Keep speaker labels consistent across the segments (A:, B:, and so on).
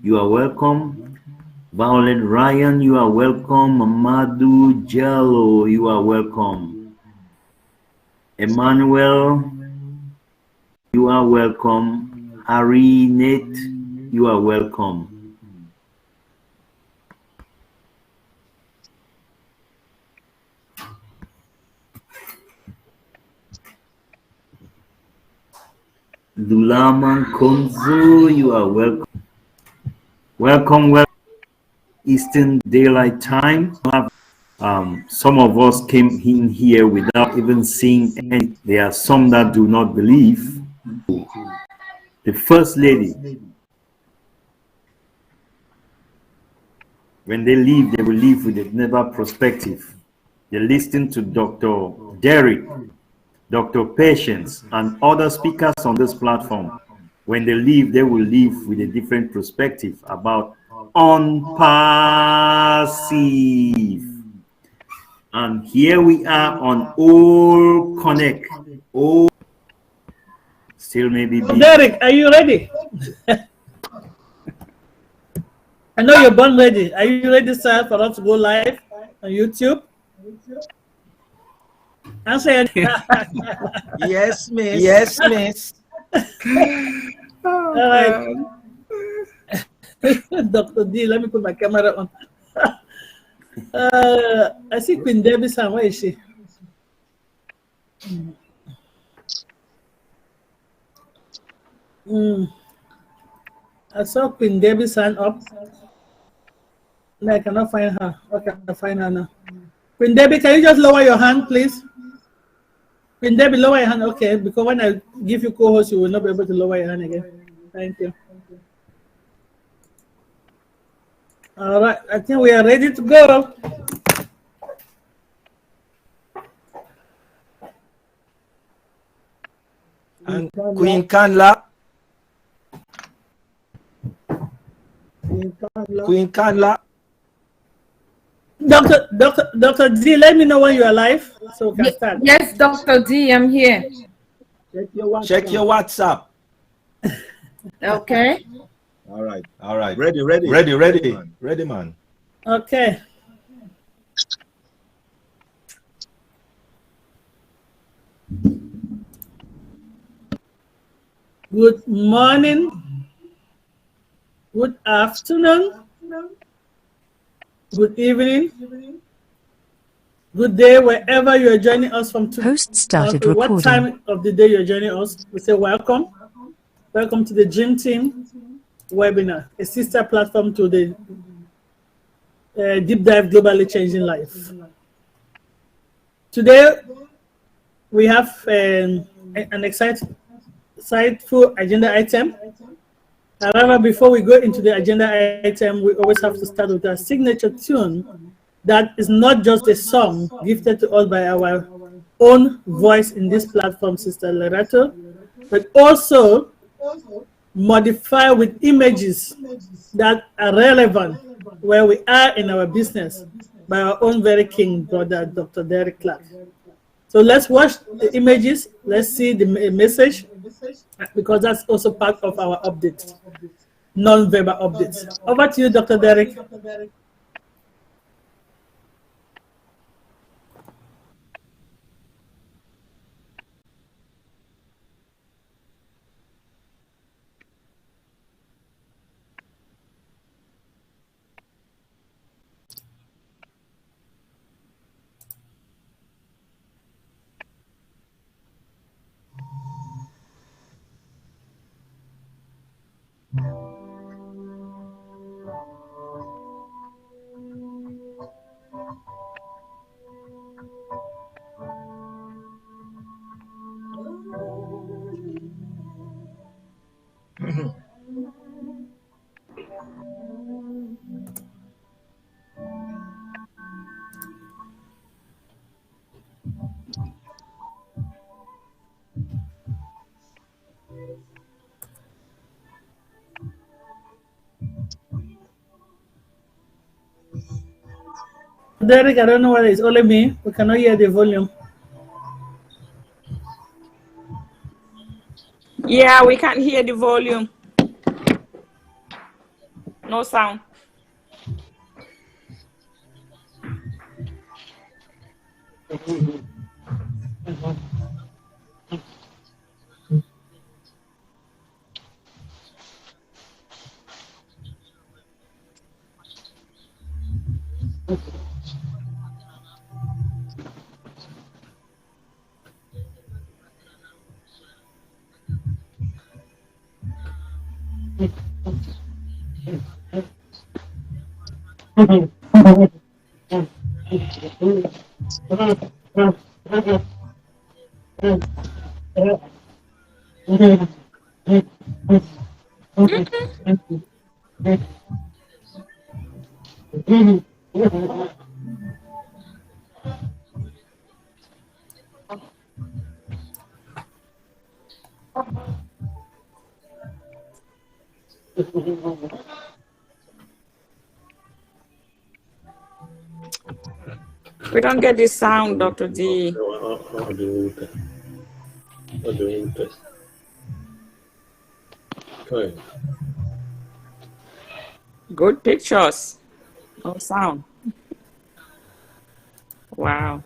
A: you are welcome. Violet Ryan, you are welcome. Mamadou Jello, you are welcome. Emmanuel, you are welcome. Harry Nate, you are welcome. Dulaman Konzo, you are welcome. Welcome. Eastern Daylight Time. Some of us came in here without even seeing any. There are some that do not believe. The First Lady, when they leave, they will leave with a never perspective. They listen to Dr. Derek, Dr. Patience, and other speakers on this platform. When they leave, they will leave with a different perspective about ONPASSIVE. And here we are on All Connect. All still maybe.
B: Derek, are you ready? I know you're born ready. Are you ready, sir, for us to go live on YouTube? Answer.
C: Yes, miss. Yes, miss.
B: All right. Dr. D, let me put my camera on. I see Queen Debbie's hand. Where is she? I saw Queen Debbie's hand up. No, I cannot find her. Okay, I find her now. Queen Debbie, can you just lower your hand, please? Queen Debbie, lower your hand. Okay, because when I give you co-host, you will not be able to lower your hand again. Thank you. All right, I think we are ready to go.
C: And Queen Kanla. Queen Kanla.
B: Dr. D, let me know when you are live so we can start.
D: Yes, Dr. D, I'm here.
C: Check your WhatsApp.
D: Okay.
E: All right. Ready, man.
B: Okay. Good morning. Good afternoon. Good evening. Good day, wherever you are joining us from.
F: Host started recording.
B: What time of the day you're joining us? We say welcome. Welcome to the Dream Team webinar, a sister platform to the Deep Dive Globally Changing Life. Today, we have an insightful agenda item. However, before we go into the agenda item, we always have to start with our signature tune that is not just a song gifted to us by our own voice in this platform, Sister Lerato, but also modified with images that are relevant where we are in our business by our own very king, brother, Dr. Derek Clark. So let's watch the images. Let's see the message, because that's also part of our updates, non-verbal updates. Over to you, Dr. Derek. Derek, I don't know whether it's only me. We cannot hear the volume.
G: Yeah, we can't hear the volume.
D: No sound. We don't get this sound, Dr. D. Good pictures. No sound. Wow.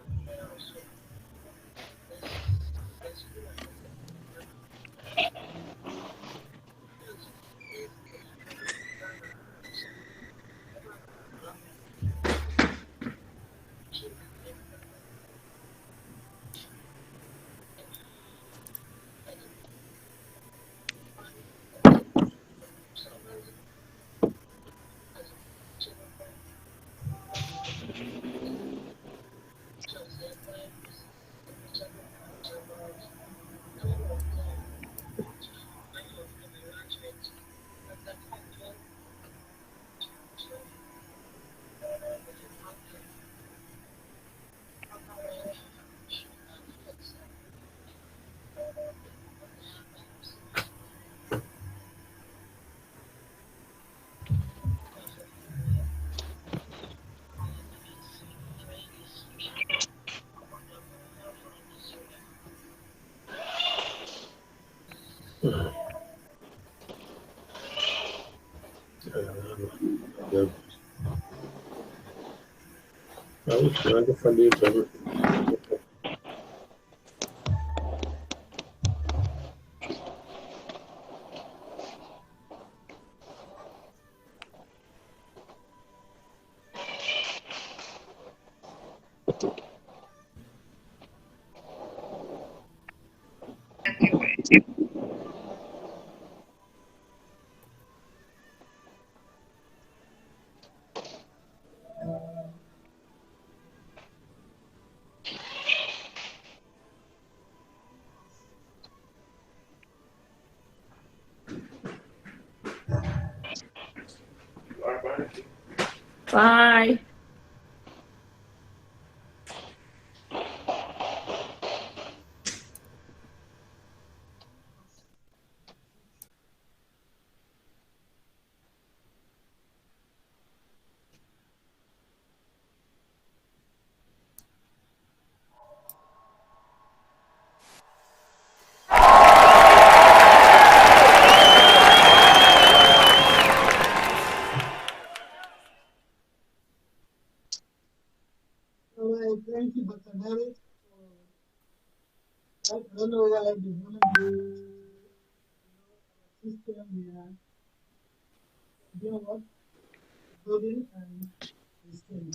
D: Bye.
B: All right, thank you, Dr. Derek. I don't know why they want to do system here. You know what? Building and system.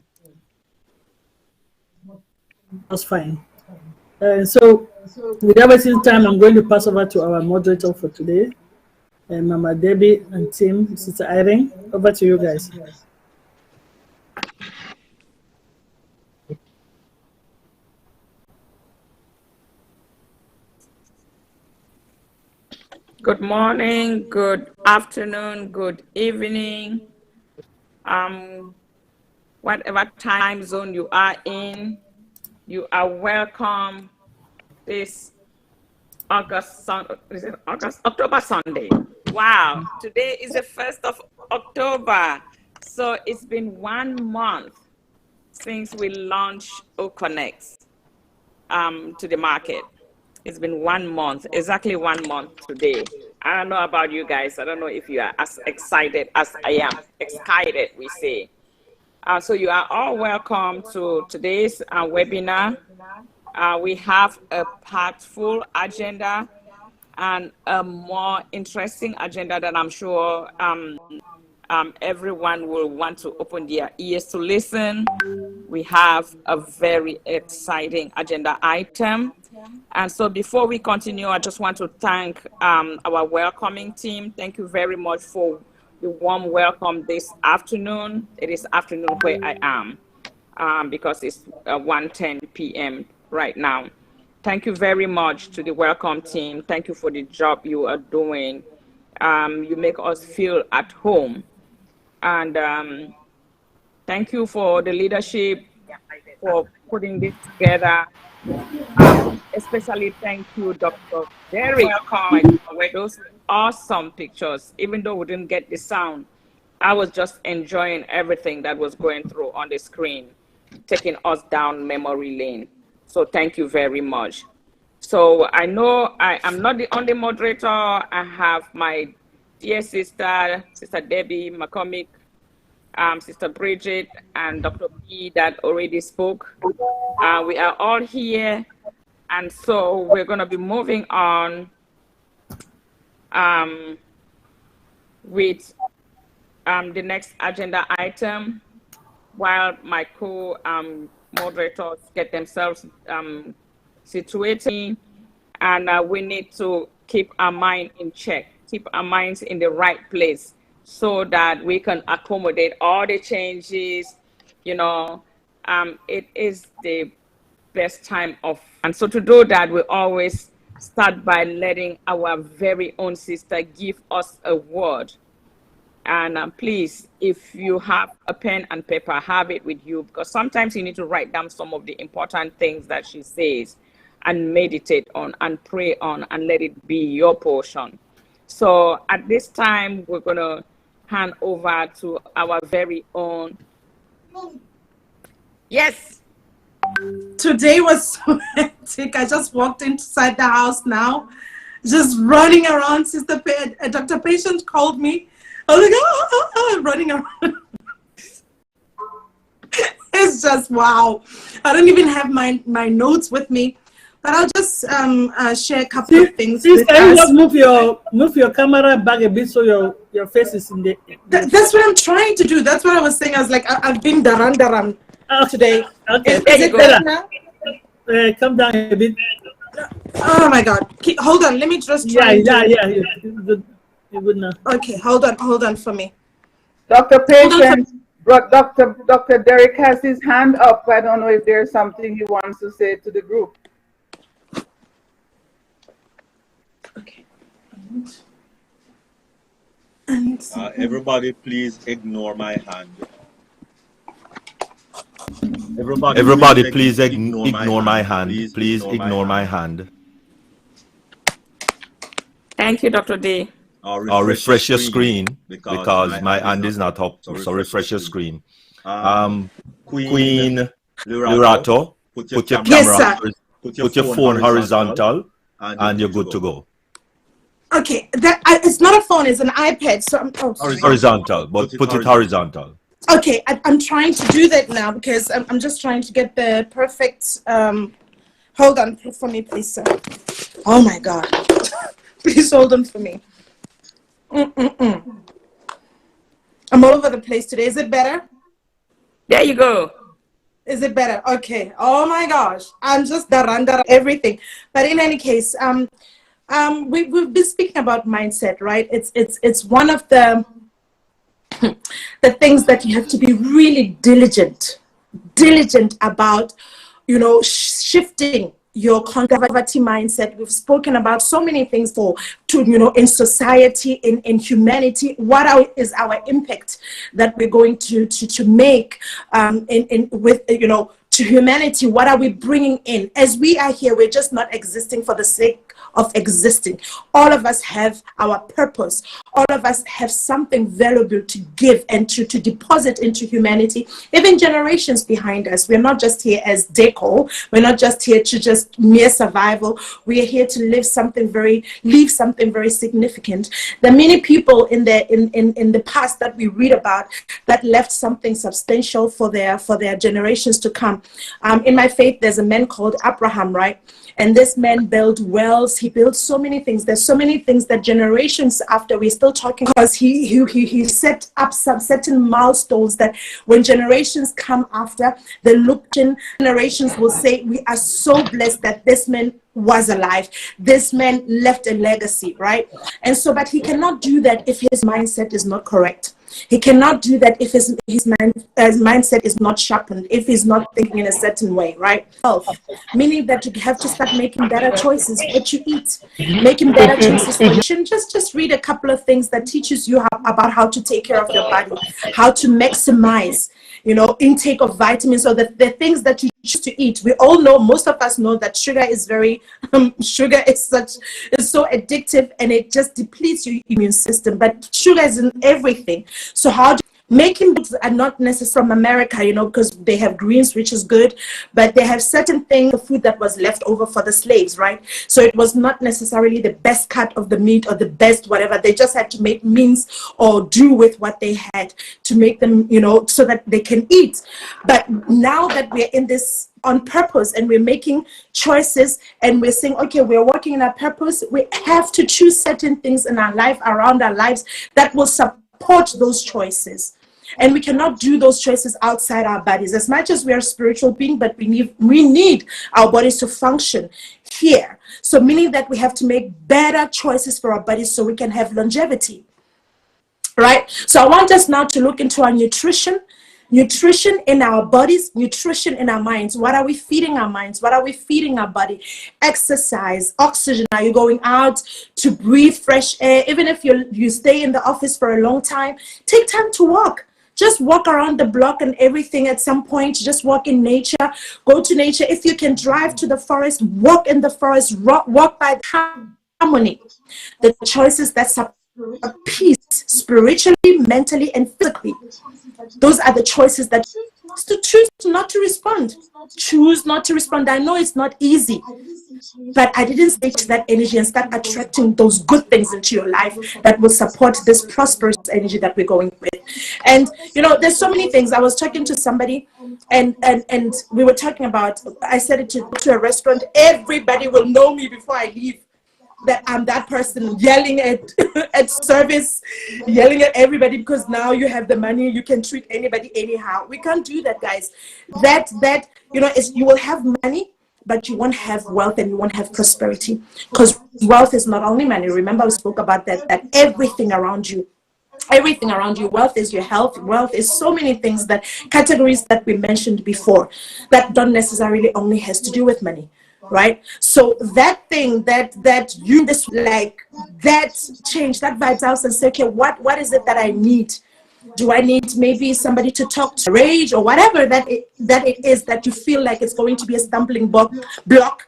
B: That's fine. So, without wasting time, I'm going to pass over to our moderator for today, Mama Debbie and Tim, Sister Irene. Over to you guys.
D: Good morning, good afternoon, good evening. Whatever time zone you are in, you are welcome this October Sunday. Wow, today is the 1st of October. So it's been 1 month since we launched OConnect to the market. It's been 1 month, exactly 1 month today. I don't know about you guys. I don't know if you are as excited as I am. Excited, we say. So you are all welcome to today's webinar. We have a packed-full agenda and a more interesting agenda that I'm sure everyone will want to open their ears to listen. We have a very exciting agenda item. And so before we continue, I just want to thank our welcoming team. Thank you very much for the warm welcome this afternoon. It is afternoon where I am because it's 1:10 p.m. right now. Thank you very much to the welcome team. Thank you for the job you are doing. You make us feel at home. And thank you for the leadership for putting this together. Especially thank you, Dr. Derek, for those awesome pictures. Even though we didn't get the sound, I was just enjoying everything that was going through on the screen, taking us down memory lane. So thank you very much. So I know I am not the only moderator. I have my dear sister, Sister Debbie McCormick, Sister Bridget, and Dr. B that already spoke. We are all here. And so we're going to be moving on with the next agenda item while my co-moderators get themselves situated. And we need to keep our mind in check, keep our minds in the right place so that we can accommodate all the changes. You know, it is the best time of, and so to do that, we always start by letting our very own sister give us a word. And please, if you have a pen and paper, have it with you, because sometimes you need to write down some of the important things that she says and meditate on and pray on and let it be your portion. So at this time, we're going to hand over to our very own. Yes.
F: Today was so hectic. I just walked inside the house now, just running around. Dr. Patient called me. I was like, running around. It's just, wow. I don't even have my notes with me, but I'll just share a couple of things.
B: Please, can you just move your camera back a bit so your face is in the...
F: That's what I'm trying to do. That's what I was saying. I was like, I've been daran today.
B: Okay,
F: is it better now?
B: Come down a bit.
F: Oh my God. Hold on. Let me just try.
B: Yeah. Good now.
F: Okay, hold on for me.
G: Dr. Patient, Dr. Derek has his hand up. I don't know if there's something he wants to say to the group.
F: Okay.
E: Everybody, please ignore my hand. Everybody, please ignore my hand. Please ignore my hand.
D: Thank you, Dr. D.
E: Or refresh your screen because my hand is not up. So refresh your screen. Queen Lerato, put your camera, put your phone horizontal, and you're good to go.
F: Okay, it's not a phone, it's an iPad. So
E: horizontal, but put it horizontal.
F: Okay, I'm trying to do that now because I'm just trying to get the perfect. Hold on for me, please, sir. Oh my God, please hold on for me. I'm all over the place today. Is it better?
D: There you go.
F: Is it better? Okay. Oh my gosh, I'm just daranda everything. But in any case, we've been speaking about mindset, right? It's one of the things that you have to be really diligent about, shifting your conservative mindset. We've spoken about so many things in society, in humanity. What is our impact that we're going to make to humanity? What are we bringing in? As we are here, we're just not existing for the sake of existing. All of us have our purpose. All of us have something valuable to give and to deposit into humanity, even generations behind us. We're not just here as decor. We're not just here to just mere survival. We are here to leave something very significant. There are many people in the past that we read about that left something substantial for their generations to come. In my faith, there's a man called Abraham, right? And this man built wells. He built so many things. There's so many things that generations after we're still talking, because he set up some certain milestones that when generations come after, the looking generations will say, we are so blessed that this man was alive. This man left a legacy, right? And so, but he cannot do that if his mindset is not correct. He cannot do that if his mindset is not sharpened, if he's not thinking in a certain way, right? Health, meaning that you have to start making better choices what you eat, making better choices for you. Just read a couple of things that teaches you about how to take care of your body, how to maximize, intake of vitamins, or the things that you choose to eat. We all know, most of us know that sugar is sugar is so addictive, and it just depletes your immune system. But sugar is in everything. So how do making foods are not necessarily from America, because they have greens, which is good, but they have certain things, the food that was left over for the slaves, right? So it was not necessarily the best cut of the meat or the best whatever. They just had to make means or do with what they had to make them, so that they can eat. But now that we're in this on purpose and we're making choices and we're saying, okay, we're working in our purpose, we have to choose certain things in our life, around our lives, that will support those choices. And we cannot do those choices outside our bodies. As much as we are a spiritual being, but we need our bodies to function here. So meaning that we have to make better choices for our bodies so we can have longevity, right? So I want us now to look into our nutrition in our bodies, nutrition in our minds. What are we feeding our minds? What are we feeding our body? Exercise, oxygen. Are you going out to breathe fresh air? Even if you stay in the office for a long time, take time to walk. Just walk around the block and everything at some point. Just walk in nature. Go to nature. If you can drive to the forest, walk in the forest. Walk by harmony. The choices that support peace spiritually, mentally, and physically. Those are the choices that to choose not to respond. Choose not to respond. I know it's not easy, but I didn't say that energy and start attracting those good things into your life that will support this prosperous energy that we're going with. And there's so many things. I was talking to somebody and we were talking about, I said it to a restaurant, everybody will know me before I leave, that I'm that person yelling at service, yelling at everybody, because now you have the money, you can treat anybody anyhow. We can't do that, guys. That is, you will have money, but you won't have wealth and you won't have prosperity, because wealth is not only money. Remember, we spoke about that everything around you, wealth is your health, wealth is so many things, that categories that we mentioned before, that don't necessarily only has to do with money, right? So that thing that you this, like, that change, that vibes out and say, okay, what is it that I need? Do I need maybe somebody to talk to, rage, or whatever that it is that you feel like it's going to be a stumbling block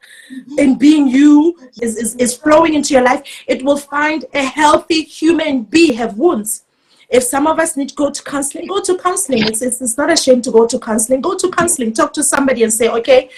F: in being you is flowing into your life? It will find a healthy human being have wounds. If some of us need to go to counseling, go to counseling. It's not a shame to go to counseling. Go to counseling. Talk to somebody and say, okay,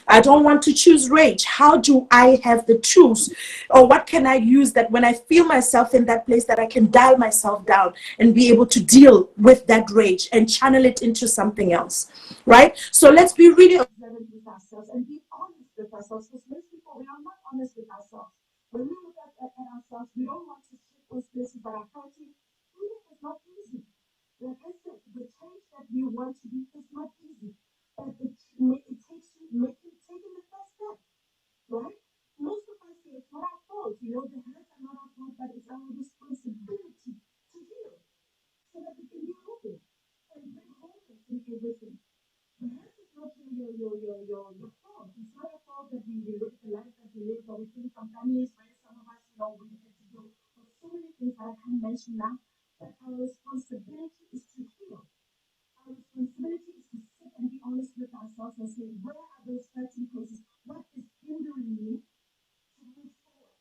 F: I don't want to choose rage. How do I have the tools, or what can I use that when I feel myself in that place, that I can dial myself down and be able to deal with that rage and channel it into something else, right? So let's be really observant with ourselves and be honest with ourselves, because most people, we are not honest with ourselves. When we look at ourselves, we don't want to sit those places that are hurting. It's not easy. Like I said, the change that we want to do is not easy. But it takes you taking the first step, right? Most of us say it's not our fault. The hurts are not our fault, but it's our responsibility to heal, so that we can be healthy and bring wholeness in everything. The hurt is not your fault. It's not your fault that we live the life that we live, or we came from families where some of us, we had to deal with so many things that I can't mention now. But our responsibility is to heal. Our responsibility is to sit and be honest with ourselves and say, where are those hurting places? What is hindering me to move forward?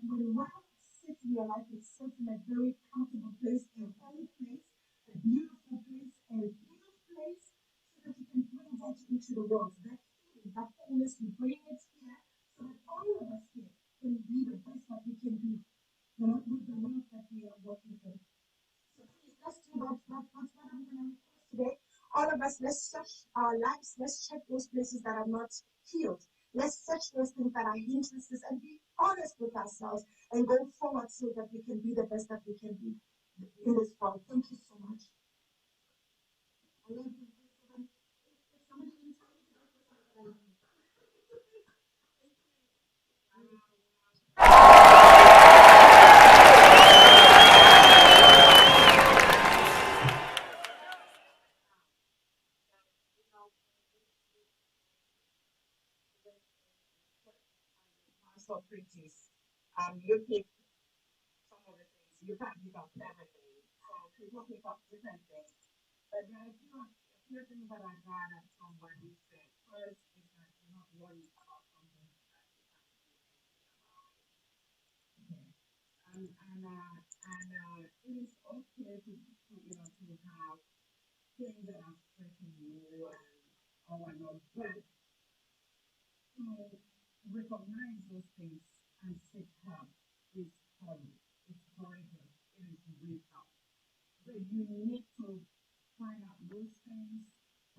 F: when one sits in your life, it's set in a very comfortable place, a holy place, a beautiful place, a healed place, so that you can bring that into the world. That healing, that wholeness, you bring it here, so that all of us here can be the best that we can be, with the work that we are working for. So please, let's do that. That's what I'm going to request today. All of us, let's search our lives. Let's check those places that are not healed. Let's search those things that are hindrances and be honest with ourselves and go forward so that we can be the best that we can be in this world. Thank you so much. I love you. Somebody can tell me. So pretties. You pick some of the things. You can't pick up everything. So people pick up different things. But there are a few things that I gathered from what you said. First is that you're not worried about something that you can't do anything about. Okay. It is okay to have things that are stressing you or whatnot, but to recognize those things and seek help is courage. It's courageous. It is wisdom. But you need to find out those things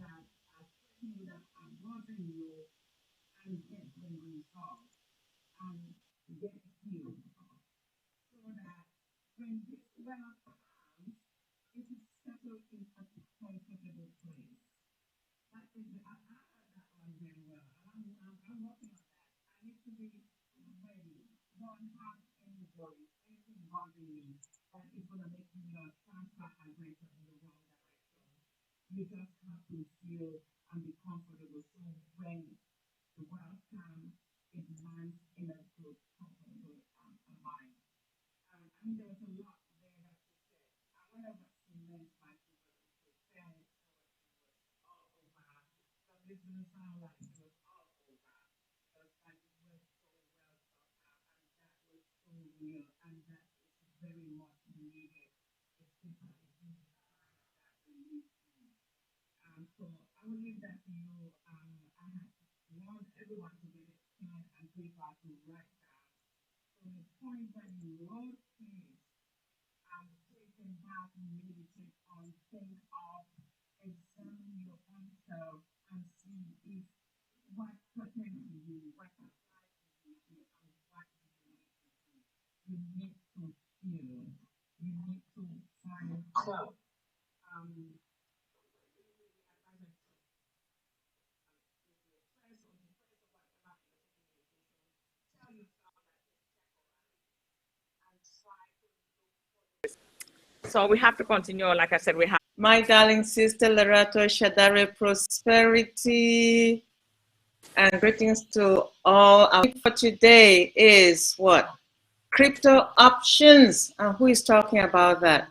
F: that are stressing you, that are bothering you, and get them resolved and get healed. So that when this wealth comes, it is settled in a comfortable place. That is, I heard that one very well. I'm working on that. I need to be ready. Don't have any worries, anything bothering me that is going to make me transfer and greater in the wrong direction. You just have to feel and be comfortable. So when the world comes, it lands in a good, comfortable mind. There was a lot there that you said. I wonder what she meant by she was fed or she was all over. So this doesn't sound like it was all over. But like it was so well thought out, and that was so real, and that is very much needed, especially in the time that we live in. So I will leave that to you. I want everyone to get it pen and paper to write down. So the point that you wrote is taking back, meditate on, think of, examine your own self and see if what pertains to you, what applies to you, and what you need to do. You need to heal. You need to find help.
D: So we have to continue. Like I said, we have my darling sister Lerato, Shadare, prosperity, and greetings to all. Our for today is what? Crypto options. And who is talking about that?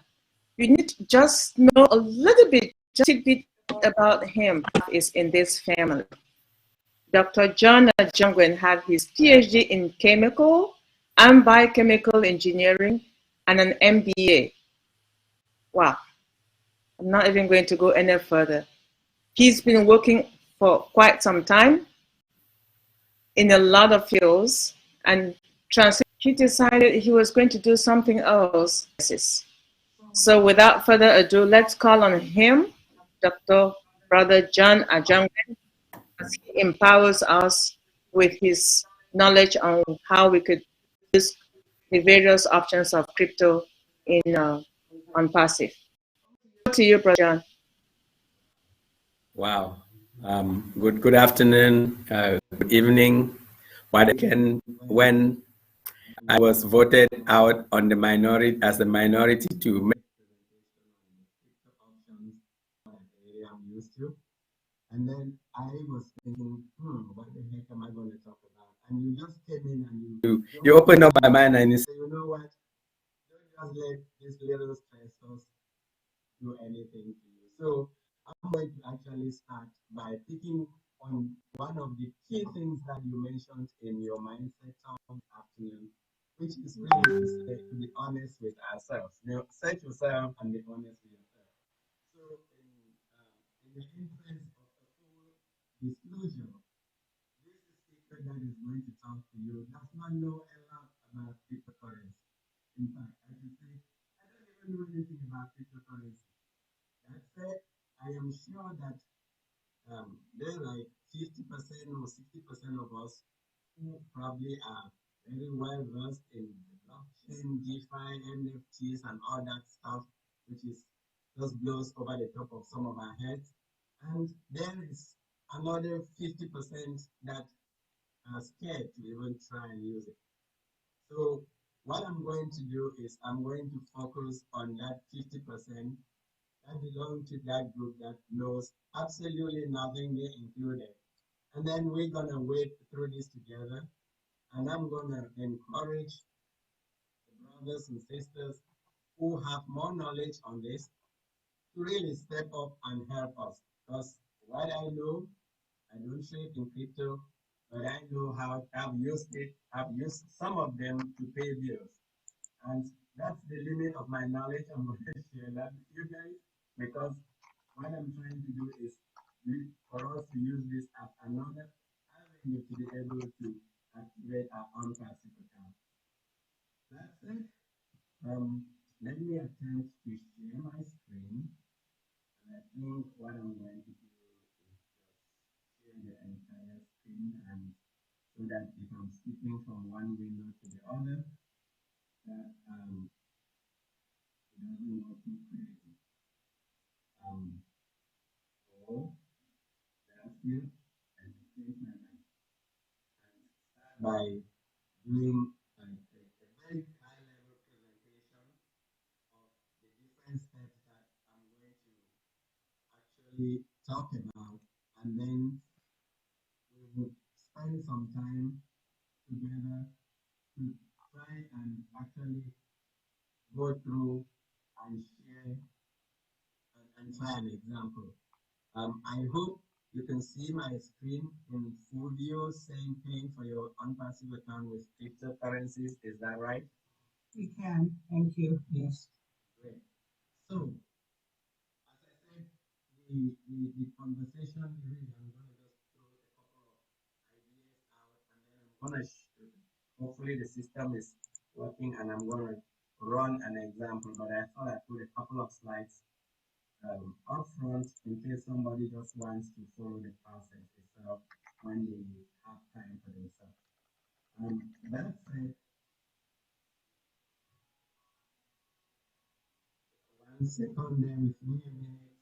D: You need to just know a little bit, just a bit about him. Is in this family. DrJohn Ajongwen had his PhD in chemical and biochemical engineering and an MBA. Wow. I'm not even going to go any further. He's been working for quite some time in a lot of fields, and he decided he was going to do something else. So without further ado, let's call on him, Brother John Ajongwen, as he empowers us with his knowledge on how we could use the various options of crypto in ONPASSIVE. To you, Brother John.
H: Wow. Good afternoon, good evening. When I was voted out on the minority as a minority to make options area I'm used to. And then I was thinking, what the heck am I going to talk about? And you just came in and you opened up my mind and you said, you know what? Don't just let these little stressors do anything to you. So I'm going to actually start by picking on one of the key things that you mentioned in your mindset talk afternoon, which is really to be honest with ourselves. You know, search yourself and be honest with yourself. So, in the interest of a full disclosure, this speaker that is going to talk to you does not know a lot about cryptocurrency. In fact, I should say, I don't even know anything about cryptocurrency. That said, I am sure that there are like 50% or 60% of us who probably are very well versed in blockchain, DeFi, NFTs, and all that stuff, which is just blows over the top of some of our heads. And there is another 50% that are scared to even try and use it. So what I'm going to do is I'm going to focus on that 50% that belong to that group that knows absolutely nothing, me included. And then we're going to wade through this together. And I'm going to encourage the brothers and sisters who have more knowledge on this to really step up and help us. Because what I know, I don't trade in crypto, but I know how I've used it. I've used some of them to pay bills. And that's the limit of my knowledge. I'm going to share that with you guys because what I'm trying to do is for us to use this as another avenue to be able to activate our own passive account. That's it. Let me attempt to share my screen. And I think what I'm going to do is just share the entire screen and so that if I'm skipping from one window to the other, that it doesn't look too crazy. So that's it. And change my mind. And start by doing a very high level presentation of the different steps that I'm going to actually talk about. And then we would spend some time together to try and actually go through and share and try an example. I hope you can see my screen in full view saying paying for your ONPASSIVE account with cryptocurrencies. Is that right?
I: We can. Thank you. Yes.
H: Great. So, as I said, the conversation really, I'm going to just throw a couple of ideas out and then I'm going to hopefully the system is working and I'm going to run an example, but I thought I put a couple of slides up front in case somebody just wants to follow the process itself when they have time for themselves. That said, 1 second there with me a minute.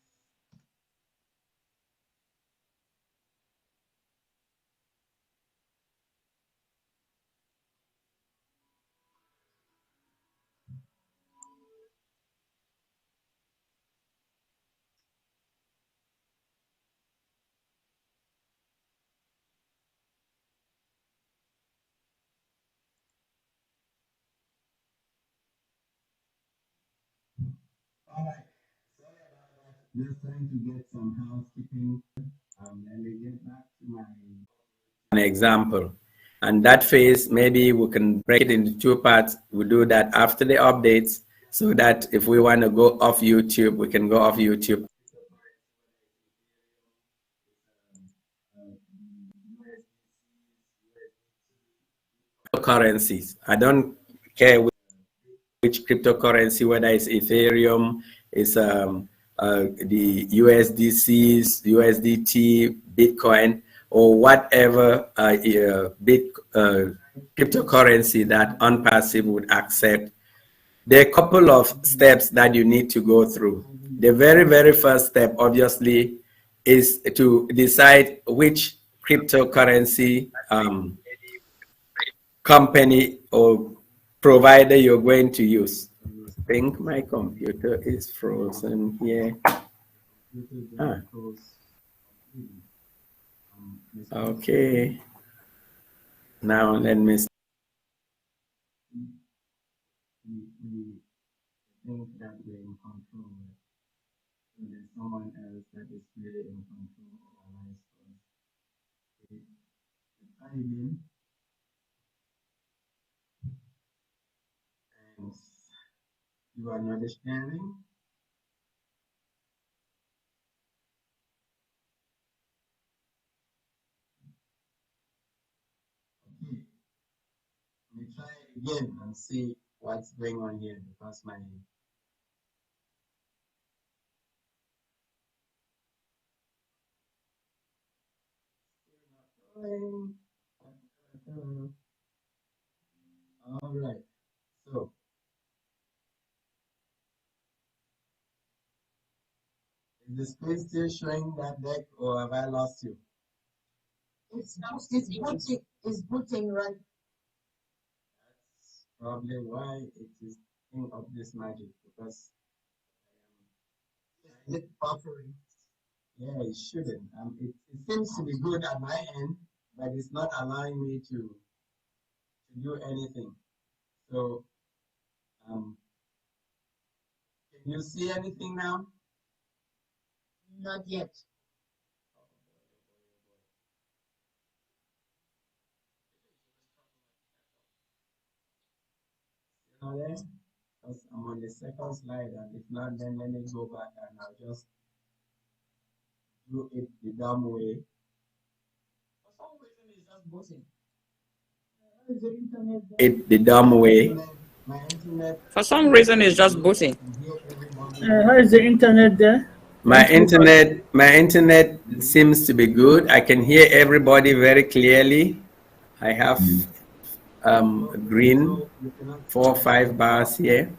H: All right. Sorry about that. Just trying to get some housekeeping. Let me get back to my an example. And that phase, maybe we can break it into two parts. We'll do that after the updates so that if we want to go off YouTube, we can go off YouTube. Currencies. I don't care which cryptocurrency, whether it's Ethereum, it's the USDCs, USDT, Bitcoin, or whatever cryptocurrency that ONPASSIVE would accept. There are a couple of steps that you need to go through. The very, very first step, obviously, is to decide which cryptocurrency company or provider you're going to use. I think my computer is frozen here. Okay. Now let me think that we're in control. So there's someone else that is really in control of our lives. Okay. Try again. You are not sharing. Okay. Let me try again and see what's going on here because my all right. So is the screen still showing that deck or have I lost you?
I: It's booting right.
H: That's probably why it is doing of this magic because it's buffering. Yeah, it shouldn't. It seems to be good at my end, but it's not allowing me to do anything. So can you see anything now?
I: Not yet.
H: You know there? Because I'm on the second slide, and if not, then let me go back and I'll just do it the dumb way.
I: For some reason, it's just booting.
H: It the dumb way. My internet.
D: For some reason, it's just booting.
B: How is the internet there?
H: My internet seems to be good. I can hear everybody very clearly. I have green 4 or 5 bars here.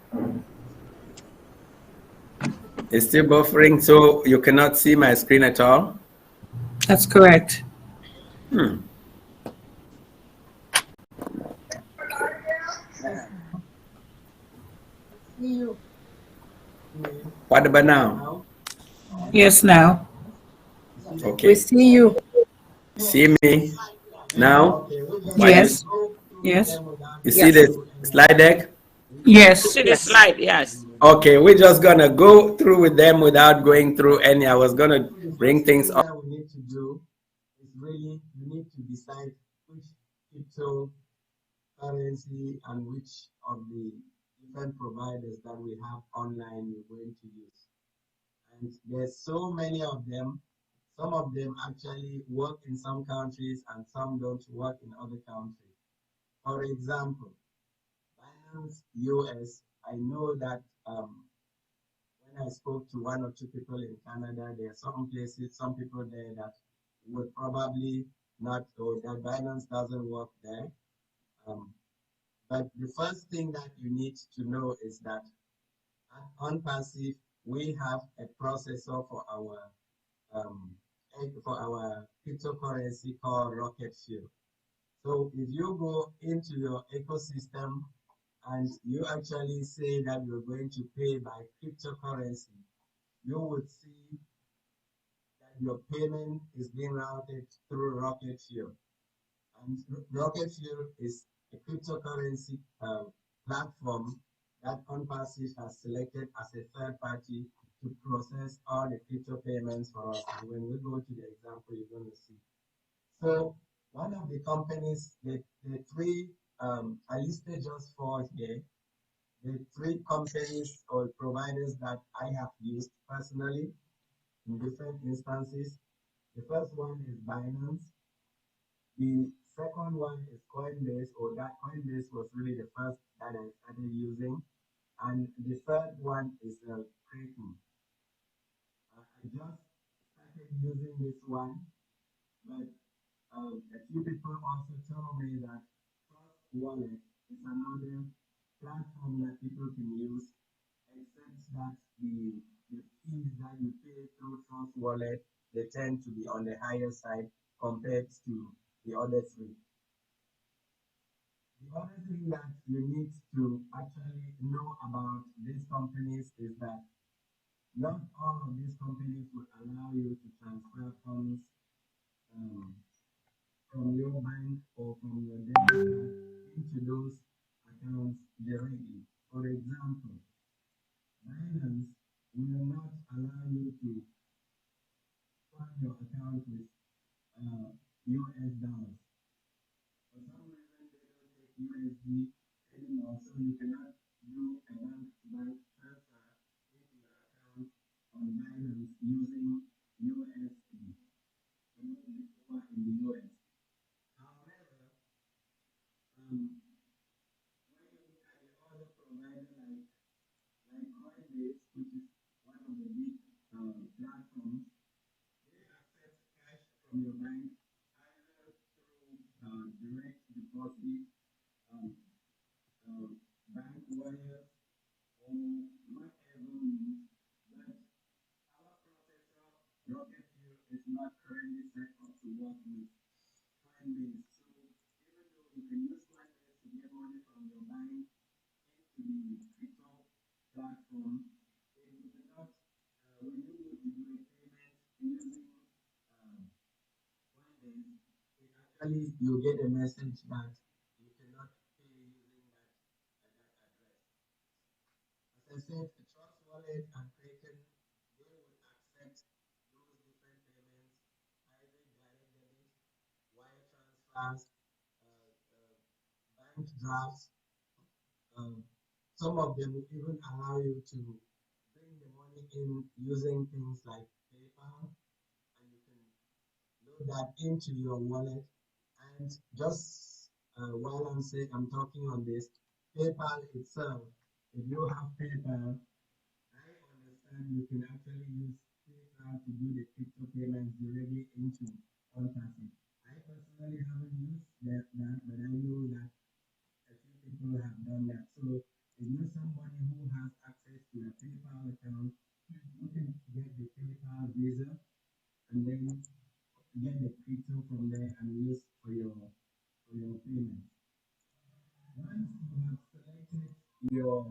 H: It's still buffering, so you cannot see my screen at all.
B: That's correct.
I: See you.
H: What about now?
B: Yes, now.
H: Okay.
I: We see you.
H: See me now?
B: Yes. Yes.
H: You see the slide deck?
B: Yes.
D: See the slide? Yes.
H: Okay, we're just gonna go through with them without going through any. I was gonna bring things up. What we need to do is really you need to decide which cryptocurrency and which of the different providers that we have online you're going to use. And there's so many of them. Some of them actually work in some countries and some don't work in other countries. For example, Binance US, I know that when I spoke to 1 or 2 people in Canada, there are some places, some people there that would probably not, or that Binance doesn't work there. But the first thing that you need to know is that at ONPASSIVE, we have a processor for our cryptocurrency called Rocket Fuel. So if you go into your ecosystem and you actually say that you're going to pay by cryptocurrency, you would see that your payment is being routed through Rocket Fuel. And Rocket Fuel is a cryptocurrency platform that ONPASSIVE has selected as a third party to process all the crypto payments for us. And when we go to the example, you're going to see. So one of the companies, the 3, I listed just 4 here, the 3 companies or providers that I have used personally in different instances. The first one is Binance. The second one is Coinbase, or that Coinbase was really the first that I started using. And the third one is Kraken. I just started using this one, but a few people also told me that Trust Wallet is another platform that people can use, except that the fees that you pay through Trust Wallet, they tend to be on the higher side compared to the other 3. The other thing that you need to actually know about these companies is that not all of these companies will allow you to transfer funds from your bank or from your debit card into those accounts directly. For example, Binance will not allow you to fund your account with US dollars. For some reason, they don't take USD anymore, so you cannot do a bank-to-bank other provider like Coinbase, which is one of the big platforms, they accept cash from your bank either through direct deposit, um, bank wires, or whatever means. But our processor, Rocket Fuel, is not currently set up to work with Coinbase. So even though you can use Coinbase to get money from your bank into the crypto platform, it will not, when you go to do a payment using Coinbase, it actually you get a message that you cannot pay using that address. As I said, the Trust Wallet and Kraken, they will accept those different payments, either direct debit, wire transfers, bank drafts. Some of them will even allow you to bring the money in using things like PayPal, and you can load that into your wallet. And just while I'm talking on this, PayPal itself, if you have PayPal, I understand you can actually use PayPal to do the crypto payments directly into ONPASSIVE. I personally haven't used that, but I know that a few people have done that. So if you're somebody who has access to a PayPal account, you can get the PayPal Visa and then get the crypto from there and use for your payments. Once you have selected your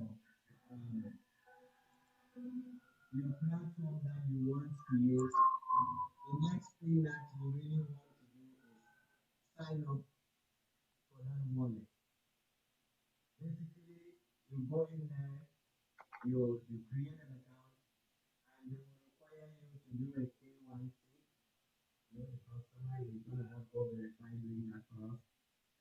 H: platform that you want to use, the next thing that you really want to do is sign up for that wallet. Basically, you go in there, you create an account, and they will require you to do a KYC. You know, the customer is going to have to verify doing that for us.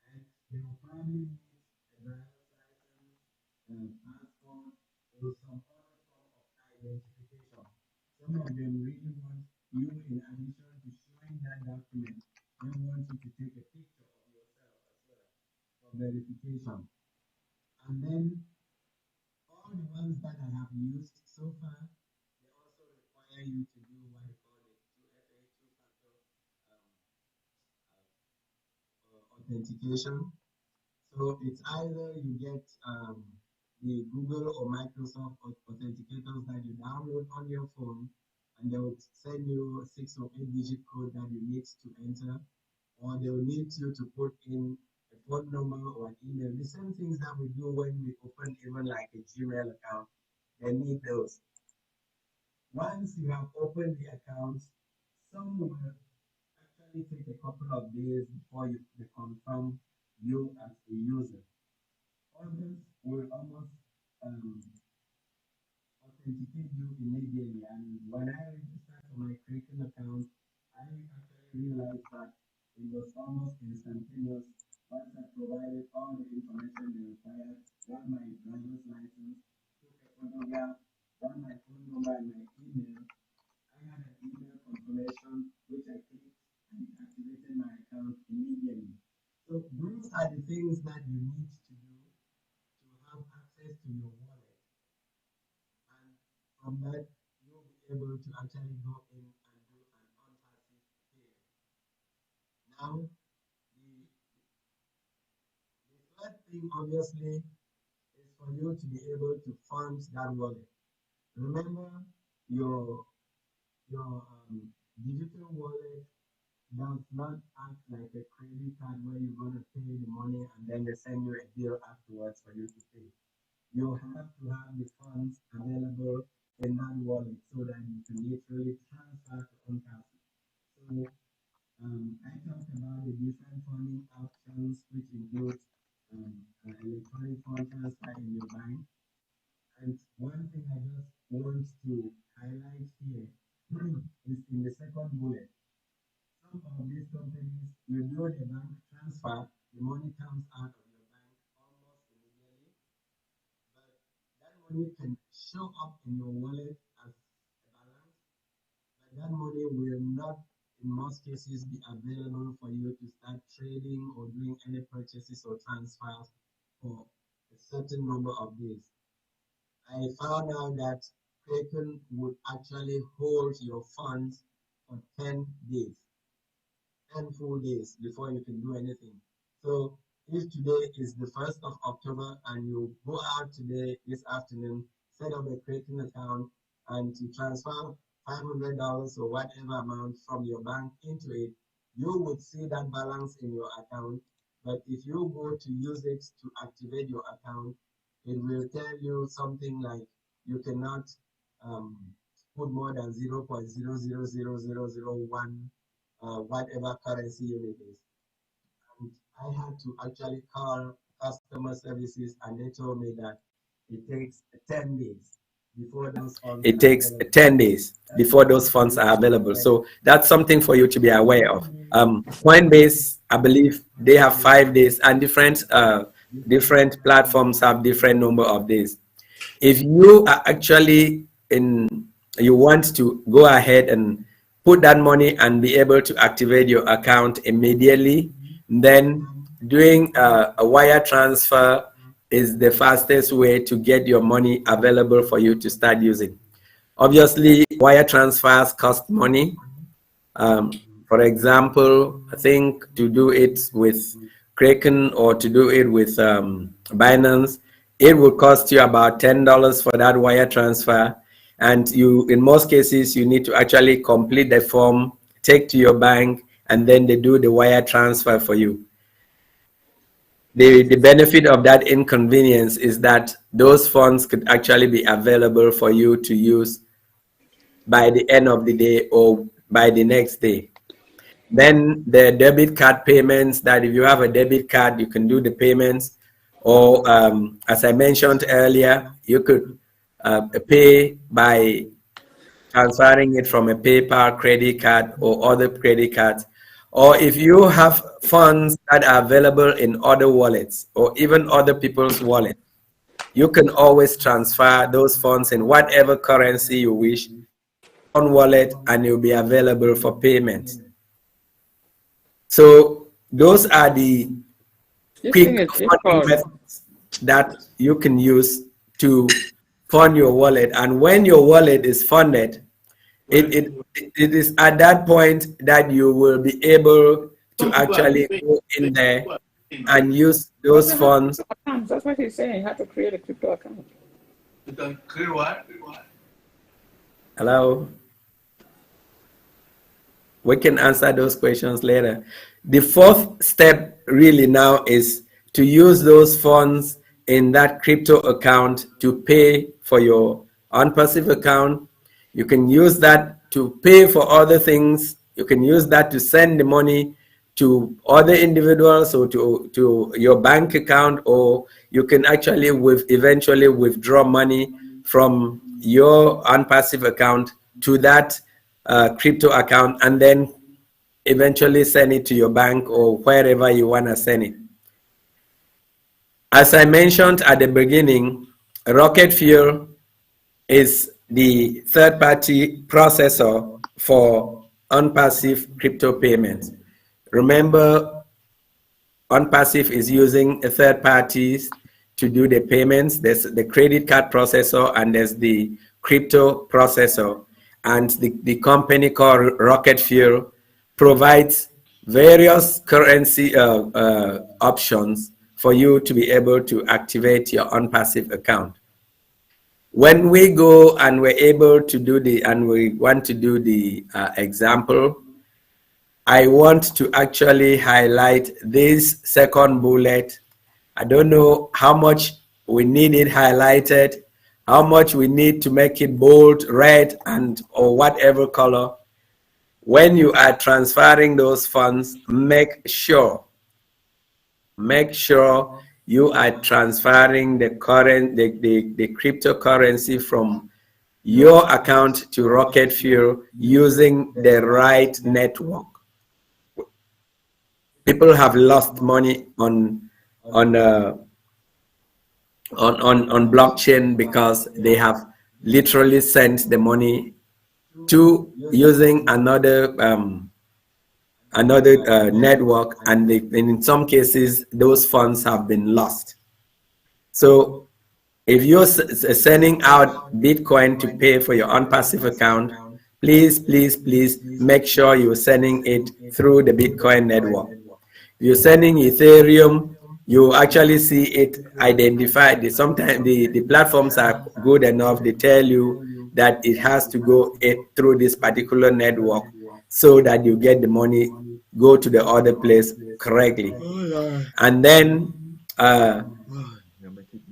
H: And they will probably need a driver's license, passport, or some other form of identification. Some of them really want you, in addition to showing that document, they want you to take a picture of yourself as well for verification. And then all the ones that I have used so far, they also require you to do what they call the 2FA, two-factor authentication. So it's either you get the Google or Microsoft authenticators that you download on your phone, and they will send you a 6 or 8-digit code that you need to enter, or they will need you to put in a phone number or an email. The same things that we do when we open even like a Gmail account, they need those. Once you have opened the account, some will actually take a couple of days before they confirm you as a user. Others will almost authenticate you immediately. And when I registered for my Kraken account, I actually realized that it was almost instantaneous. Once I provided all the information they required, got my driver's license, took a photograph, got my phone number and my email, I had an email confirmation which I clicked and it activated my account immediately. So those are the things that you need to do to have access to your wallet. And from that, you'll be able to actually go in and do an ONPASSIVE pay. Now, the third thing obviously is for you to be able to fund that wallet. Remember, your digital wallet does not act like a credit card where you're going to pay the money and then they send you a bill afterwards for you to pay. You have to have the funds available in that wallet so that you can literally transfer to ONPASSIVE. So I talked about the different funding options, which includes electronic fund transfer in your bank. And one thing I just want to highlight here is in the second bullet. Some of these companies, you do the bank transfer, the money comes out of your bank almost immediately, but that money can show up in your wallet as a balance, but that money will not, in most cases, be available for you to start trading or doing any purchases or transfers for a certain number of days. I found out that Kraken would actually hold your funds for 10 days, 10 full days before you can do anything. So if today is the 1st of October and you go out today, this afternoon, set up a Kraken account and to transfer $500 or whatever amount from your bank into it, you would see that balance in your account. But if you go to use it to activate your account, it will tell you something like you cannot put more than 0.000001 whatever currency unit is. And I had to actually call customer services, and they told me that it takes 10 days before those funds. It takes 10 days before those funds are available. So that's something for you to be aware of. Coinbase, I believe they have 5 days, and different platforms have different number of days. If you are actually you want to go ahead and put that money and be able to activate your account immediately, then doing a wire transfer is the fastest way to get your money available for you to start using. Obviously, wire transfers cost money. For example, I think to do it with Kraken or to do it with Binance, it would cost you about $10 for that wire transfer. And in most cases, you need to actually complete the form, take to your bank, and then they do the wire transfer for you. The benefit of that inconvenience is that those funds could actually be available for you to use by the end of the day or by the next day. Then the debit card payments, that if you have a debit card, you can do the payments. Or as I mentioned earlier, you could pay by transferring it from a PayPal credit card or other credit cards. Or if you have funds that are available in other wallets or even other people's wallets, you can always transfer those funds in whatever currency you wish on wallet, and you'll be available for payment. So those are the quick funding methods that you can use to fund your wallet. And when your wallet is funded, it is at that point that you will be able to actually go in there and use those funds.
D: That's what he's saying. You have to create a crypto account.
J: Create what?
H: Hello? We can answer those questions later. The fourth step really now is to use those funds in that crypto account to pay for your ONPASSIVE account. You can use that to pay for other things. You can use that to send the money to other individuals or to your bank account, or you can actually eventually withdraw money from your ONPASSIVE account to that crypto account, and then eventually send it to your bank or wherever you want to send it. As I mentioned at the beginning, Rocket Fuel is the third-party processor for ONPASSIVE crypto payments. Remember, ONPASSIVE is using a third parties to do the payments. There's the credit card processor and there's the crypto processor. And the company called Rocket Fuel provides various currency options for you to be able to activate your ONPASSIVE account. When we go and we're able to do we want to do the example, I want to actually highlight this second bullet. I don't know how much we need it highlighted, how much we need to make it bold, red, or whatever color. When you are transferring those funds, make sure you are transferring the cryptocurrency from your account to Rocket Fuel using the right network. People have lost money on blockchain because they have literally sent the money to using another network, and in some cases those funds have been lost. So if you're sending out Bitcoin to pay for your ONPASSIVE account, please, please, please make sure you're sending it through the Bitcoin network. If you're sending Ethereum, you actually see it identified. Sometimes the platforms are good enough. They tell you that it has to go through this particular network so that you get the money, go to the other place correctly. And then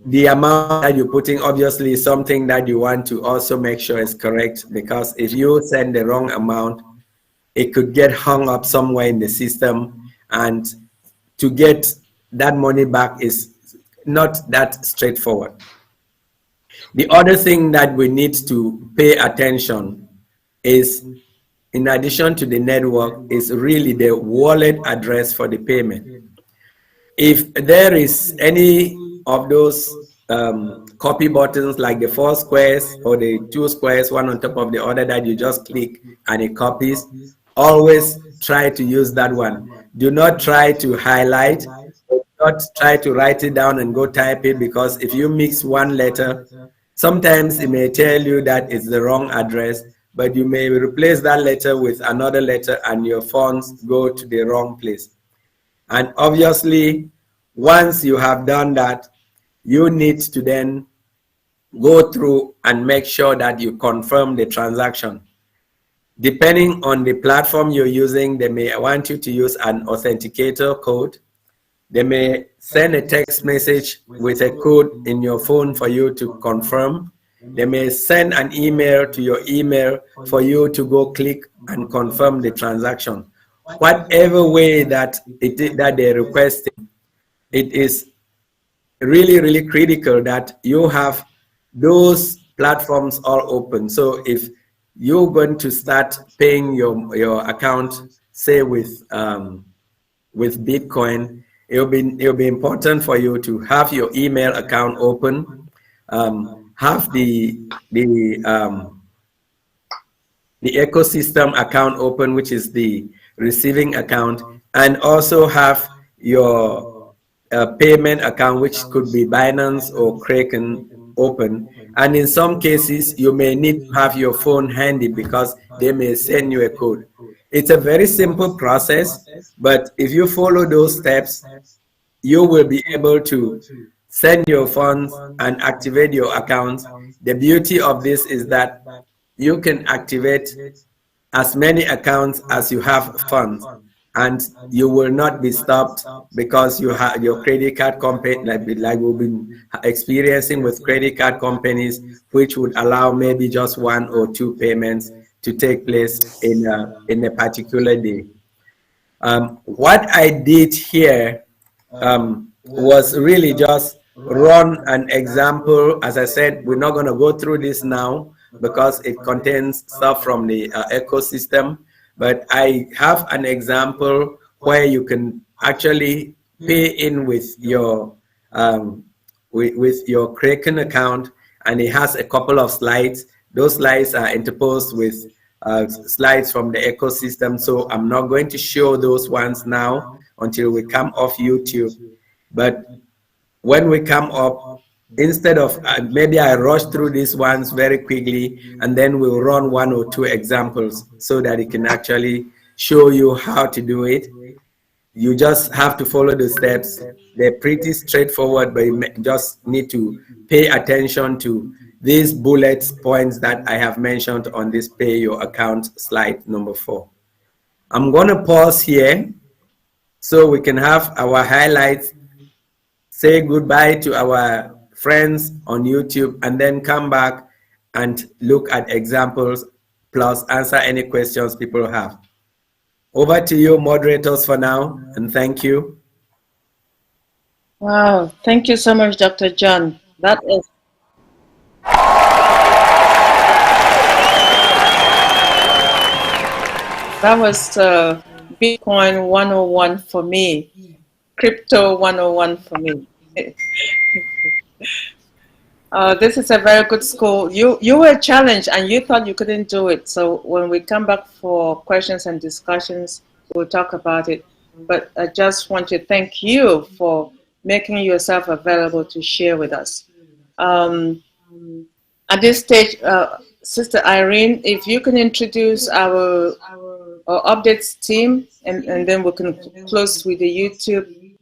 H: the amount that you're putting obviously is something that you want to also make sure is correct, because if you send the wrong amount, it could get hung up somewhere in the system, and to get that money back is not that straightforward. The other thing that we need to pay attention is, in addition to the network, is really the wallet address for the payment. If there is any of those copy buttons, like the 4 squares or the 2 squares, one on top of the other, that you just click and it copies, always try to use that one. Do not try to highlight, do not try to write it down and go type it, because if you mix one letter, sometimes it may tell you that it's the wrong address, but you may replace that letter with another letter and your funds go to the wrong place. And obviously, once you have done that, you need to then go through and make sure that you confirm the transaction. Depending on the platform you're using, they may want you to use an authenticator code. They may send a text message with a code in your phone for you to confirm. They may send an email to your email for you to go click and confirm the transaction. Whatever way that that they're requesting, it is really, really critical that you have those platforms all open. So if you're going to start paying your account, say with Bitcoin, it'll be important for you to have your email account open, have the ecosystem account open, which is the receiving account, and also have your payment account, which could be Binance or Kraken, open. And in some cases, you may need to have your phone handy because they may send you a code. It's a very simple process, but if you follow those steps, you will be able to send your funds and activate your accounts. The beauty of this is that you can activate as many accounts as you have funds, and you will not be stopped because you have your credit card company, like we've been experiencing with credit card companies, which would allow maybe just 1 or 2 payments to take place in a particular day. What I did here was really just run an example. As I said, we're not going to go through this now because it contains stuff from the ecosystem, but I have an example where you can actually pay in with your Kraken account, and it has a couple of slides. Those slides are interposed with slides from the ecosystem, so I'm not going to show those ones now until we come off YouTube. But when we come up, instead of maybe I rush through these ones very quickly, and then we'll run 1 or 2 examples so that it can actually show you how to do it. You just have to follow the steps. They're pretty straightforward, but you just need to pay attention to these bullet points that I have mentioned on this pay your account slide number 4. I'm going to pause here so we can have our highlights, say goodbye to our friends on YouTube, and then come back and look at examples plus answer any questions people have. Over to you, moderators, for now, and thank you.
D: Wow, thank you so much, Dr. John. That was Bitcoin 101 for me, crypto 101 for me. This is a very good school. You were challenged and you thought you couldn't do it. So when we come back for questions and discussions, we'll talk about it. But I just want to thank you for
K: making yourself available to share with us. At this stage, Sister Irene, if you can introduce our updates team, and then we can close with the YouTube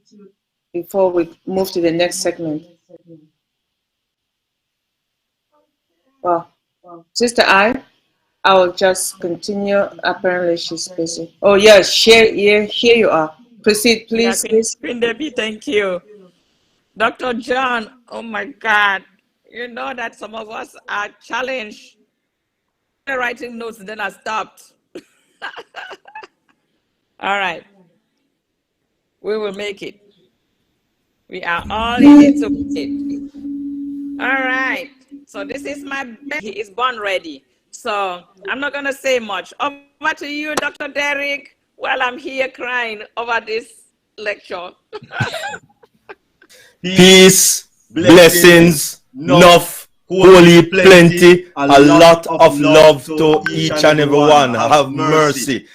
K: before we move to the next segment. Well, Sister I will just continue. Apparently, she's busy. Oh, yes, here you are. Proceed, please.
D: Yeah, Queen Debbie, thank you. Dr. John, oh my God. You know that some of us are challenged. Writing notes, then I stopped. All right. We will make it. We are all in it to make it. All right. So this is my baby. He is born ready. So I'm not going to say much. Over to you, Dr. Derek, while I'm here crying over this lecture.
E: Peace, blessings, enough, holy, plenty, a lot of love to each and every one. Have mercy.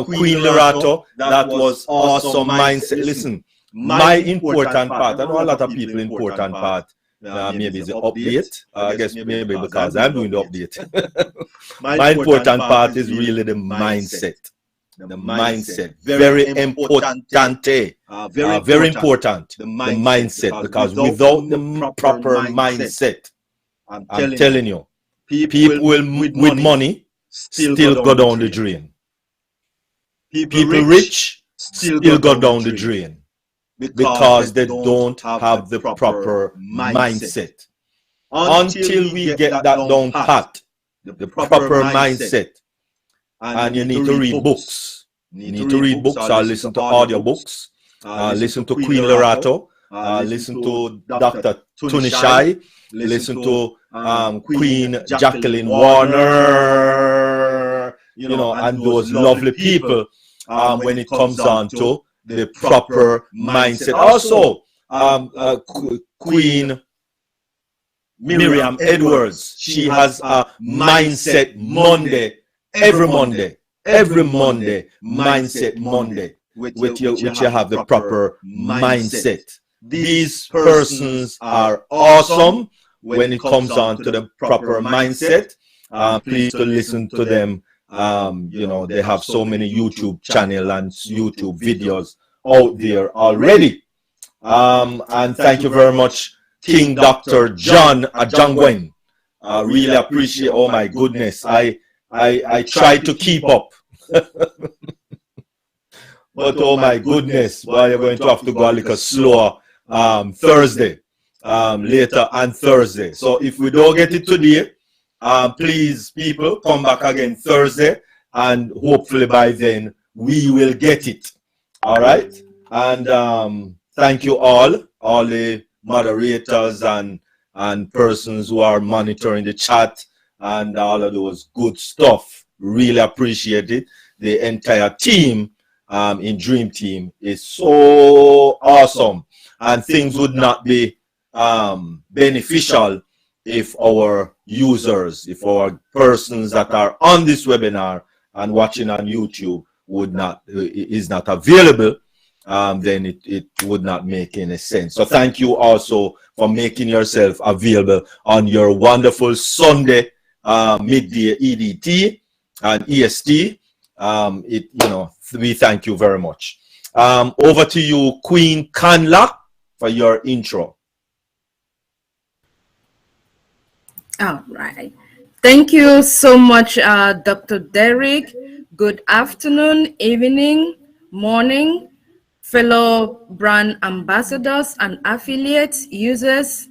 E: Queen Lerato, that was awesome mindset. Listen, my important part, I know a lot of people important part, maybe it's the update. I guess maybe because I'm doing the update. My important part is really the mindset. The mindset, very important, very important, the mindset, because without the proper mindset, I'm telling you, people with money still go down the drain. People rich still go down the drain because they don't have the proper mindset. Until we get that down pat, the proper mindset, and you need to read books. You need to read books or listen to audio books. Listen to Queen Lerato. Listen to Dr. Tunishai. Listen to Queen Jacqueline Warner. You know, and those lovely people when it comes on to the proper mindset. Also, Queen Miriam Edwards. She has a Mindset Monday every Monday. Every Monday, Mindset Monday, which you have the proper mindset. These persons are awesome when it comes on to the proper mindset. Please to listen to them. You know, they have so many YouTube channels and YouTube videos out there already. And thank you very much, King Dr. John Ajongwen. I really appreciate, oh my goodness, I try to keep up. But oh my goodness, well, you're going to have to go a little slower Thursday, later on Thursday. So if we don't get it today, please, people, come back again Thursday, and hopefully by then we will get it. All right. And thank you all the moderators and persons who are monitoring the chat and all of those good stuff. Really appreciate it. The entire team in Dream Team is so awesome, and things would not be beneficial if our users, if our persons that are on this webinar and watching on YouTube is not available. Then it would not make any sense. So thank you also for making yourself available on your wonderful Sunday midday EDT and EST. We thank you very much. Over to you, Queen Kanla, for your intro.
L: All right. Thank you so much, Dr. Derek. Good afternoon, evening, morning, fellow brand ambassadors and affiliates, users.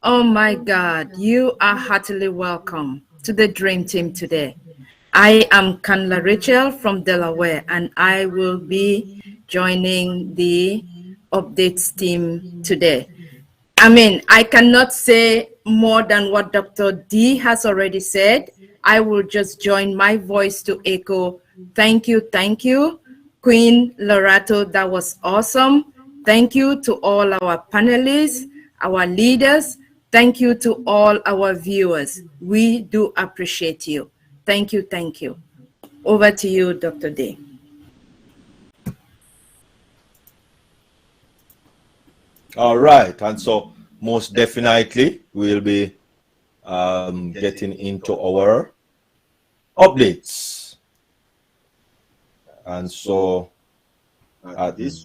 L: Oh my God, you are heartily welcome to the Dream Team today. I am Kanla Rachel from Delaware, and I will be joining the updates team today. I mean, I cannot say more than what Dr. D has already said. I will just join my voice to echo, thank you, Queen Lerato, that was awesome. Thank you to all our panelists, our leaders. Thank you to all our viewers. We do appreciate you. Thank you, thank you. Over to you, Dr. D.
E: All right, and so most definitely we'll be getting into our updates. And so at this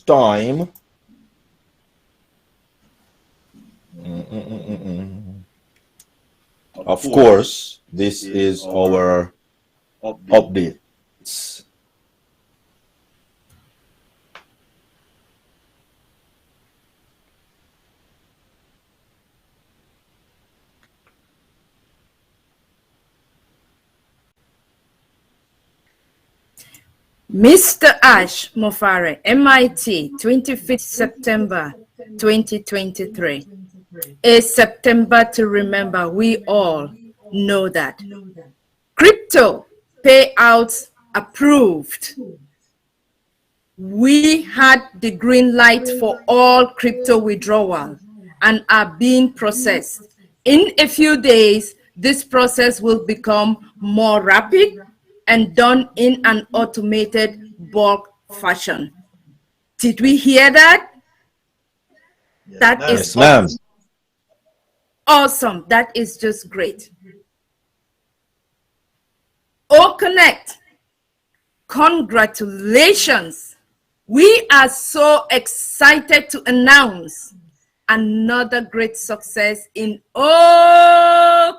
E: time, of course, this is our updates.
L: Mr. Ash Mofare, MIT, 25th September 2023. A September to remember. We all know that. Crypto payouts approved. We had the green light for all crypto withdrawal and are being processed. In a few days, this process will become more rapid and done in an automated bulk fashion. Did we hear that? That is awesome. Awesome. That is just great. OConnect, congratulations. We are so excited to announce another great success in OConnect.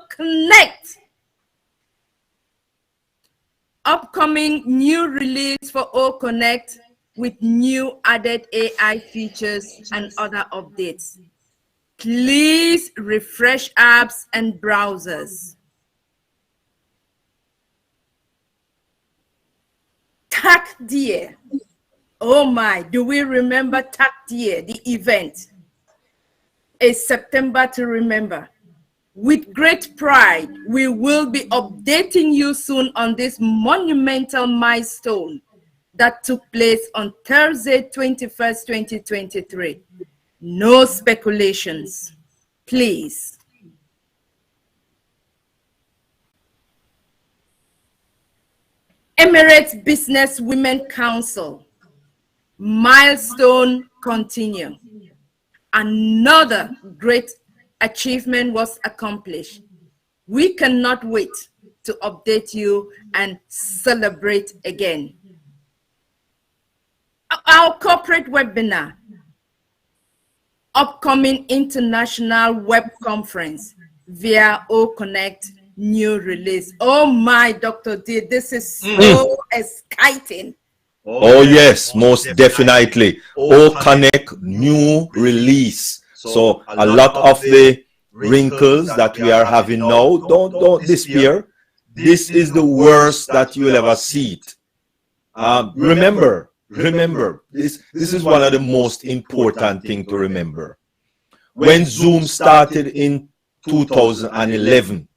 L: Upcoming new release for OConnect with new added AI features and other updates. Please refresh apps and browsers. TAC Dear. Oh my, do we remember TAC Dear, the event? A September to remember. With great pride, we will be updating you soon on this monumental milestone that took place on Thursday, 21st, 2023. No speculations, please. Emirates Business Women Council, milestone continue. Another great achievement was accomplished. We cannot wait to update you and celebrate again. Our corporate webinar, upcoming international web conference via OConnect new release. Oh my, Dr. D, this is so exciting.
E: Oh yes, most definitely. OConnect new release. So a lot of the wrinkles that we are having now don't disappear. This is the worst that you will ever see it. Remember, this is one of the most important things to remember. When Zoom started in 2011,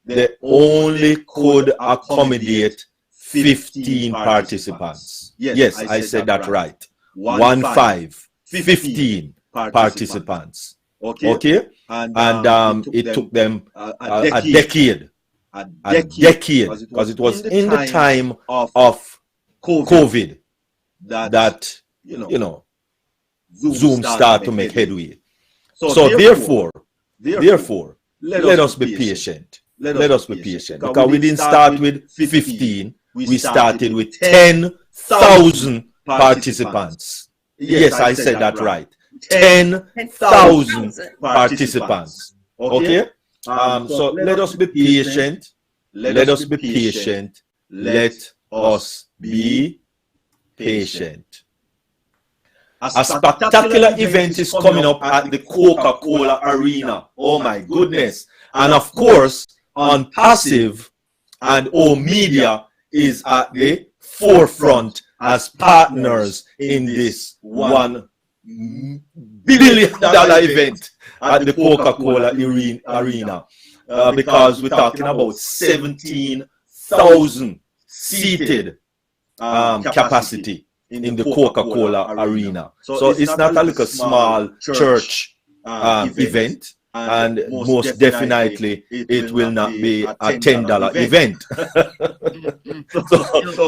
E: they only could accommodate 15 participants. Yes, I said that right. 15 participants. Okay? And it took them a decade. Because it was in the time of COVID that, you know, Zoom started to make headway. So therefore, let us be patient. Let us be patient. Because we didn't start with 15. We started with 10,000 participants. Yes, I said that right. 10,000 participants. Okay? So let us be patient. Let us be patient. Let us be patient. A spectacular event is coming up at the Coca-Cola Arena. Oh my goodness. And of course, ONPASSIVE and O Media is at the forefront as partners in this $1 billion event at the Coca-Cola Arena. Because we're talking about 17,000 seated capacity in the Coca-Cola Arena. So it's not a little small church event. And most definitely, it will not be a $10 event.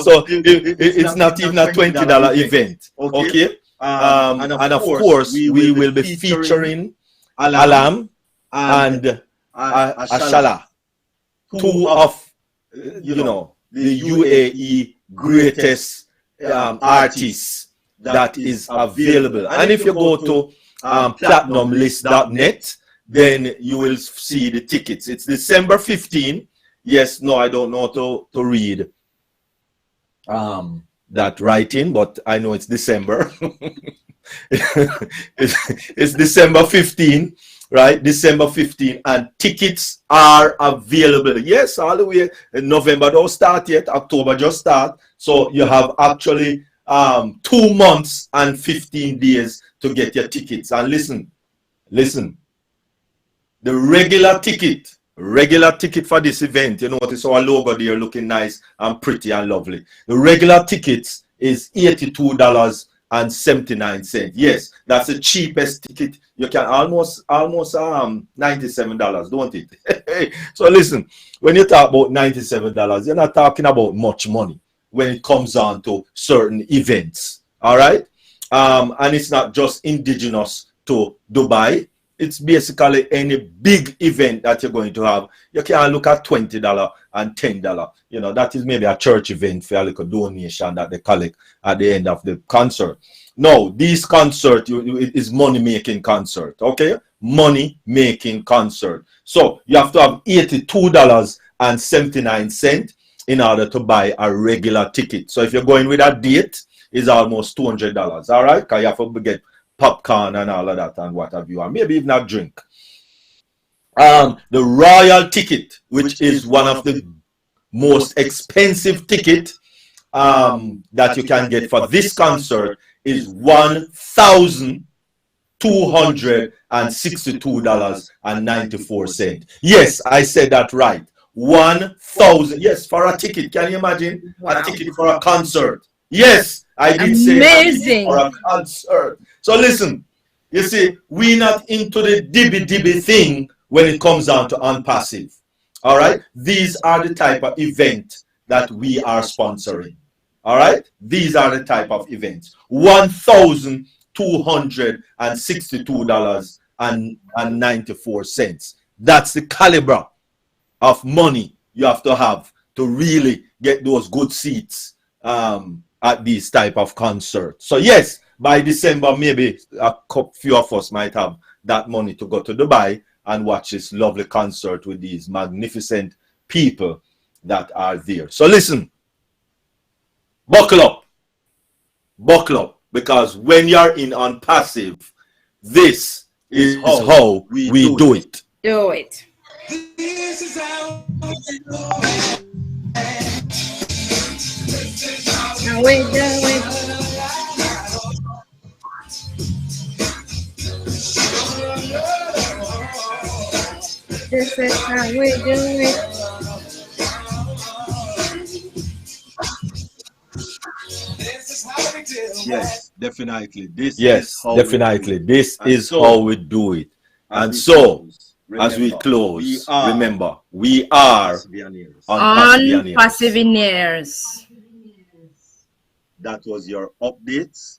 E: so it's not even a $20 event. Okay? And of course, we will be featuring Alam and Ashala, two of the UAE greatest artists that is available. And if you go to platinumlist.net, then you will see the tickets. It's December 15. Yes, no, I don't know to read that writing, but I know it's December. it's December 15, right? December 15, and tickets are available. Yes, all the way. November don't start yet. October just start. So you have actually 2 months and 15 days to get your tickets. And listen, the regular ticket for this event, you notice our logo there looking nice and pretty and lovely. The regular tickets is $82.79. Yes, that's the cheapest ticket. You can almost $97, don't it? So listen, when you talk about $97, you're not talking about much money when it comes on to certain events. All right, and it's not just indigenous to Dubai. It's basically any big event that you're going to have. You can look at $20 and $10. You know, that is maybe a church event for a little donation that they collect at the end of the concert. No, this concert is money-making concert, okay? Money-making concert. So you have to have $82.79 in order to buy a regular ticket. So if you're going with a date, it's almost $200, all right? Because you have to get popcorn and all of that and what have you, and maybe even a drink. The royal ticket, which is one of the most expensive ticket that you can get for this concert, is $1,262.94. Yes, I said that right. 1,000. Yes, for a ticket. Can you imagine a ticket for a concert? Yes, I did say
L: amazing
E: for a concert. So listen, you see, we're not into the dibby thing when it comes down to ONPASSIVE. All right, these are the type of event that we are sponsoring. All right, these are the type of events. $1,262.94. That's the caliber of money you have to really get those good seats at these type of concerts. So yes, by December, maybe a few of us might have that money to go to Dubai and watch this lovely concert with these magnificent people that are there. So listen, buckle up, because when you're in ONPASSIVE, this is how we do it.
L: Do it.
I: This is how we do it.
L: This is how we do it.
E: Yes, definitely. This is how we do it. And so, as we close, remember, we are
L: ONPASSIVE.
E: That was your updates.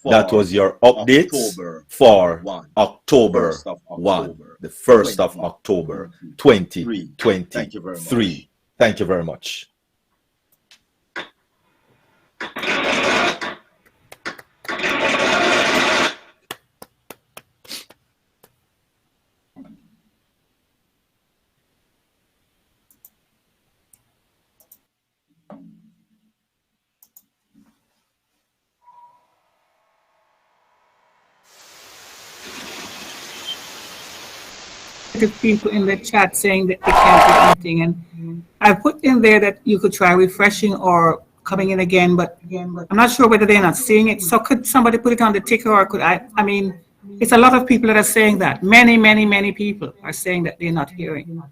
E: That was your updates for October 1, the 1st of October, 2023. Thank you very much.
M: People in the chat saying that they can't do anything, and I put in there that you could try refreshing or coming in again, but I'm not sure whether they're not seeing it. So could somebody put it on the ticker, or could I mean, it's a lot of people that are saying that. Many people are saying that they're not hearing.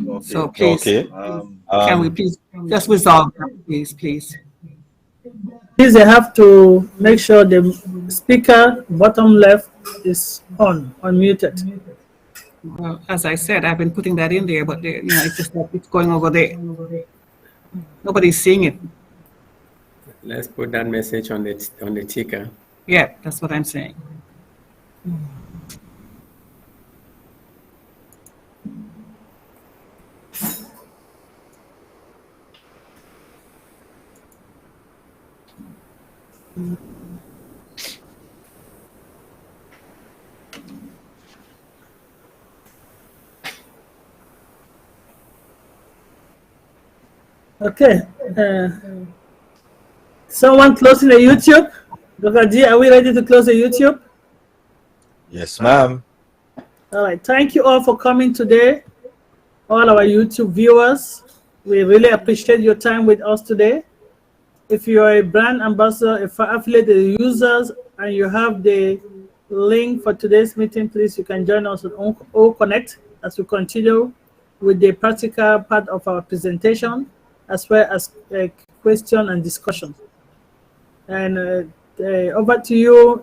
M: Okay. So please, can we please just resolve that, please?
B: Please, they have to make sure the speaker bottom left is unmuted.
M: Well, as I said, I've been putting that in there, but it's just like it's going over there. Nobody's seeing it.
H: let's put that message on the ticker.
M: Yeah, that's what I'm saying.
B: Okay. Someone closing the YouTube? Dr. G, are we ready to close the YouTube?
E: Yes, ma'am.
B: All right. Thank you all for coming today. All our YouTube viewers, we really appreciate your time with us today. If you are a brand ambassador, if affiliated users, and you have the link for today's meeting, please, you can join us on O Connect as we continue with the practical part of our presentation, as well as question and discussion. And over to you,